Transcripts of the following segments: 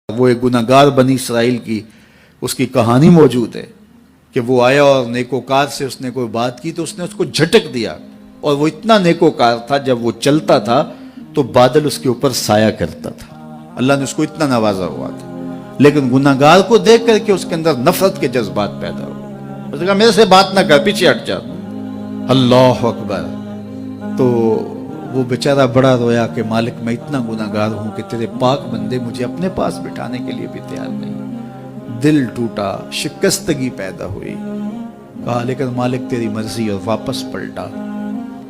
وہ ایک گناہگار بنی اسرائیل کی اس کی کہانی موجود ہے کہ وہ آیا اور نیکوکار سے اس نے کوئی بات کی تو اس نے اس کو جھٹک دیا، اور وہ اتنا نیکوکار تھا جب وہ چلتا تھا تو بادل اس کے اوپر سایہ کرتا تھا، اللہ نے اس کو اتنا نوازا ہوا تھا، لیکن گناہگار کو دیکھ کر کے اس کے اندر نفرت کے جذبات پیدا ہوئے، اس نے کہا میرے سے بات نہ کر، پیچھے ہٹ جا، اللہ اکبر۔ تو وہ بیچارہ بڑا رویا کہ مالک میں اتنا گناہگار ہوں کہ تیرے پاک بندے مجھے اپنے پاس بٹھانے کے لیے بھی تیار نہیں۔ دل ٹوٹا، شکستگی پیدا ہوئی، کہا لیکن مالک تیری مرضی، اور واپس پلٹا۔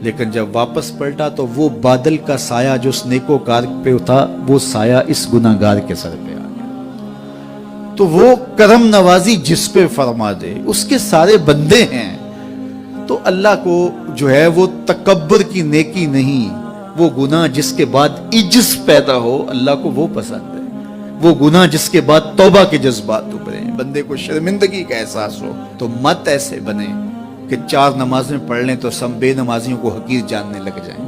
لیکن جب واپس پلٹا تو وہ بادل کا سایہ جو اس نیکوکار پہ تھا وہ سایہ اس گناہگار کے سر پہ آ گیا۔ تو وہ کرم نوازی جس پہ فرما دے، اس کے سارے بندے ہیں، تو اللہ کو جو ہے وہ تکبر کی نیکی نہیں، وہ گناہ جس کے بعد عجز پیدا ہو اللہ کو وہ پسند ہے، وہ گناہ جس کے بعد توبہ کے جذبات ابھرے، بندے کو شرمندگی کا احساس ہو۔ تو مت ایسے بنے کہ 4 نمازیں پڑھ لیں تو سب بے نمازیوں کو حقیر جاننے لگ جائیں،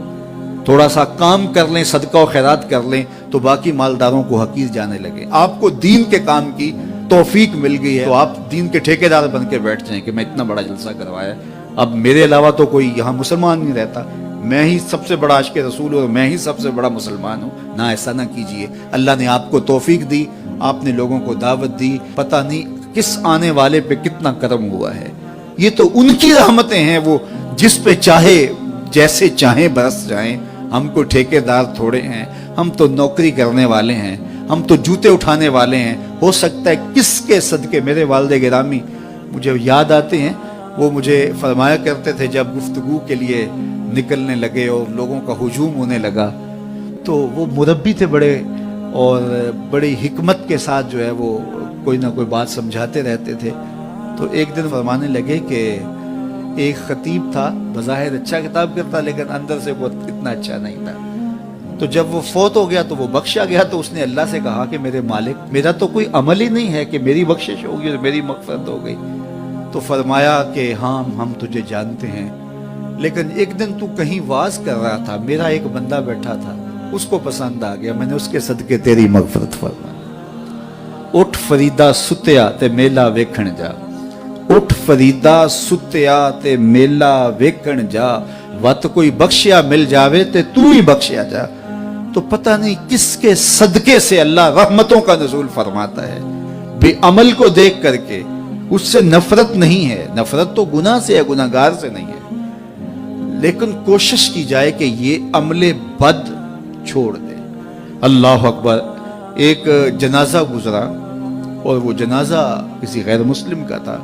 تھوڑا سا کام کر لیں، صدقہ و خیرات کر لیں تو باقی مالداروں کو حقیر جانے لگے۔ آپ کو دین کے کام کی توفیق مل گئی ہے تو آپ دین کے ٹھیکیدار بن کے بیٹھ جائیں کہ میں اتنا بڑا جلسہ کروایا، اب میرے علاوہ تو کوئی یہاں مسلمان نہیں رہتا، میں ہی سب سے بڑا عاشق رسول ہوں اور میں ہی سب سے بڑا مسلمان ہوں۔ نہ، ایسا نہ کیجئے، اللہ نے آپ کو توفیق دی، آپ نے لوگوں کو دعوت دی، پتہ نہیں کس آنے والے پہ کتنا کرم ہوا ہے، یہ تو ان کی رحمتیں ہیں، وہ جس پہ چاہے جیسے چاہیں برس جائیں۔ ہم کو ٹھیکیدار تھوڑے ہیں، ہم تو نوکری کرنے والے ہیں، ہم تو جوتے اٹھانے والے ہیں۔ ہو سکتا ہے کس کے صدقے، میرے والد گرامی مجھے یاد آتے ہیں، وہ مجھے فرمایا کرتے تھے جب گفتگو کے لیے نکلنے لگے اور لوگوں کا ہجوم ہونے لگا تو وہ مربی تھے بڑے، اور بڑی حکمت کے ساتھ جو ہے وہ کوئی نہ کوئی بات سمجھاتے رہتے تھے۔ تو ایک دن فرمانے لگے کہ ایک خطیب تھا، بظاہر اچھا خطاب کرتا لیکن اندر سے وہ اتنا اچھا نہیں تھا، تو جب وہ فوت ہو گیا تو وہ بخشا گیا، تو اس نے اللہ سے کہا کہ میرے مالک میرا تو کوئی عمل ہی نہیں ہے کہ میری بخشش ہوگی اور میری مغفرت ہو گئی۔ تو فرمایا کہ ہاں ہم تجھے جانتے ہیں، لیکن ایک دن تو کہیں واز کر رہا تھا، میرا ایک بندہ بیٹھا تھا، اس کو پسند آ گیا، میں نے اس کے صدقے تیری مغفرت فرمائی۔ اٹھ فریدا ستیا تے میلا ویکھن جا، اٹھ فریدا ستیا تے میلا ویکھن جا، وت کوئی بخشیا مل جاوے تے تو ہی بخشیا جا۔ تو پتہ نہیں کس کے صدقے سے اللہ رحمتوں کا نزول فرماتا ہے، بے عمل کو دیکھ کر کے اس سے نفرت نہیں ہے، نفرت تو گناہ سے ہے، گناہگار سے نہیں ہے، لیکن کوشش کی جائے کہ یہ عمل بد چھوڑ دے۔ اللہ اکبر۔ ایک جنازہ گزرا اور وہ جنازہ کسی غیر مسلم کا تھا،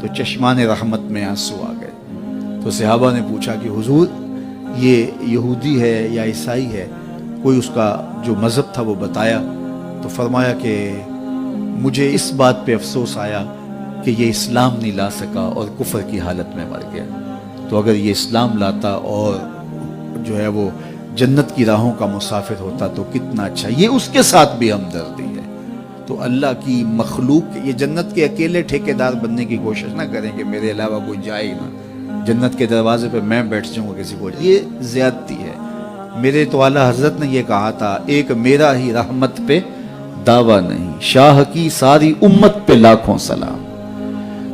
تو چشمان رحمت میں آنسو آ گئے، تو صحابہ نے پوچھا کہ حضور یہ یہودی ہے یا عیسائی ہے، کوئی اس کا جو مذہب تھا وہ بتایا، تو فرمایا کہ مجھے اس بات پہ افسوس آیا کہ یہ اسلام نہیں لا سکا اور کفر کی حالت میں مر گیا، تو اگر یہ اسلام لاتا اور جو ہے وہ جنت کی راہوں کا مسافر ہوتا تو کتنا اچھا۔ یہ اس کے ساتھ بھی ہمدردی ہے۔ تو اللہ کی مخلوق، یہ جنت کے اکیلے ٹھیکیدار بننے کی کوشش نہ کریں کہ میرے علاوہ کوئی جائے ہی نہ، جنت کے دروازے پہ میں بیٹھ جاؤں گا کسی کو، یہ زیادتی ہے۔ میرے تو اعلیٰ حضرت نے یہ کہا تھا، ایک میرا ہی رحمت پہ دعویٰ نہیں، شاہ کی ساری امت پہ لاکھوں سلام۔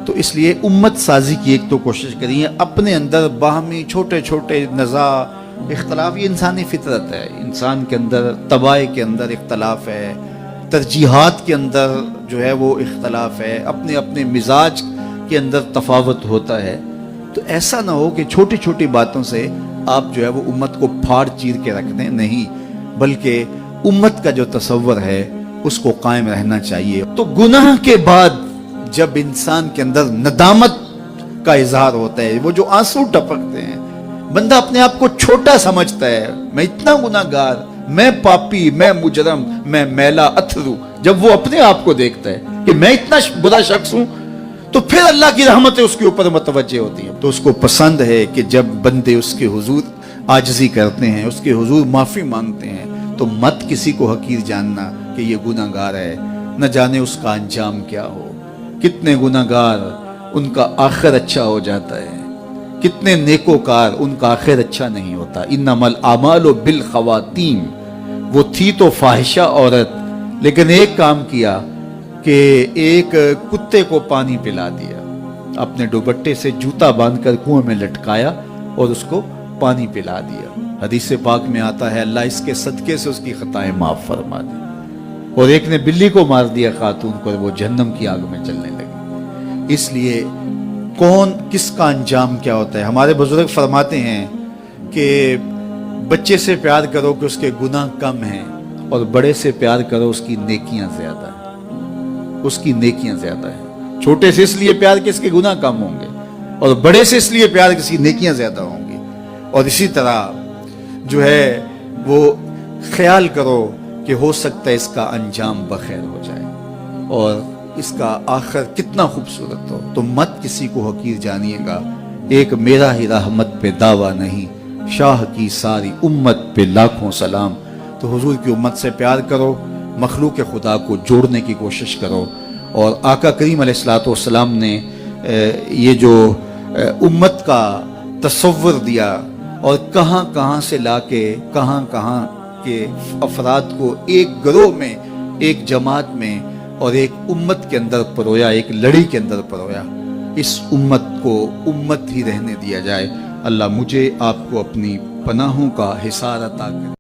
تو اس لیے امت سازی کی ایک تو کوشش کریے، اپنے اندر باہمی چھوٹے چھوٹے نزاع اختلاف، یہ انسانی فطرت ہے، انسان کے اندر طبائع کے اندر اختلاف ہے، ترجیحات کے اندر جو ہے وہ اختلاف ہے، اپنے اپنے مزاج کے اندر تفاوت ہوتا ہے۔ تو ایسا نہ ہو کہ چھوٹی چھوٹی باتوں سے آپ جو ہے وہ امت کو پھاڑ چیر کے رکھ دیں، نہیں، بلکہ امت کا جو تصور ہے اس کو قائم رہنا چاہیے۔ تو گناہ کے بعد جب انسان کے اندر ندامت کا اظہار ہوتا ہے، وہ جو آنسو ٹپکتے ہیں، بندہ اپنے آپ کو چھوٹا سمجھتا ہے، میں اتنا گناہگار، میں پاپی، میں مجرم، میں میلا اتھرو، جب وہ اپنے آپ کو دیکھتا ہے کہ میں اتنا برا شخص ہوں، تو پھر اللہ کی رحمتیں اس کے اوپر متوجہ ہوتی ہیں۔ تو اس کو پسند ہے کہ جب بندے اس کے حضور عاجزی کرتے ہیں، اس کے حضور معافی مانگتے ہیں، تو مت کسی کو حقیر جاننا کہ یہ گناہگار ہے، نہ جانے اس کا انجام کیا ہو۔ کتنے گناہگار ان کا آخر اچھا ہو جاتا ہے، کتنے نیکوکار ان کا آخر اچھا نہیں ہوتا۔ انما الاعمال بالخواتیم، وہ تھی تو فاحشہ عورت لیکن ایک کام کیا کہ ایک کتے کو پانی پلا دیا، اپنے دوپٹے سے جوتا باندھ کر کنویں میں لٹکایا اور اس کو پانی پلا دیا۔ حدیث پاک میں آتا ہے اللہ اس کے صدقے سے اس کی خطائیں معاف فرما دے۔ اور ایک نے بلی کو مار دیا خاتون کو، وہ جہنم کی آگ میں جلنے لگی۔ اس لیے کون کس کا انجام کیا ہوتا ہے؟ ہمارے بزرگ فرماتے ہیں کہ بچے سے پیار کرو کہ اس کے گناہ کم ہیں، اور بڑے سے پیار کرو اس کی نیکیاں زیادہ ہیں، اس کی نیکیاں زیادہ ہیں۔ چھوٹے سے اس لیے پیار کہ اس کے گناہ کم ہوں گے، اور بڑے سے اس لیے پیار کہ اس کی نیکیاں زیادہ ہوں گی۔ اور اسی طرح جو ہے وہ خیال کرو کہ ہو سکتا ہے اس کا انجام بخیر ہو جائے اور اس کا آخر کتنا خوبصورت ہو۔ تو مت کسی کو حقیر جانیے گا، ایک میرا ہی رحمت پہ دعویٰ نہیں، شاہ کی ساری امت پہ لاکھوں سلام۔ تو حضور کی امت سے پیار کرو، مخلوق خدا کو جوڑنے کی کوشش کرو۔ اور آقا کریم علیہ السلام نے یہ جو امت کا تصور دیا اور کہاں کہاں سے لا کے کہاں کہاں کے افراد کو ایک گروہ میں، ایک جماعت میں اور ایک امت کے اندر پرویا، ایک لڑی کے اندر پرویا، اس امت کو امت ہی رہنے دیا جائے۔ اللہ مجھے آپ کو اپنی پناہوں کا حصار عطا کرے۔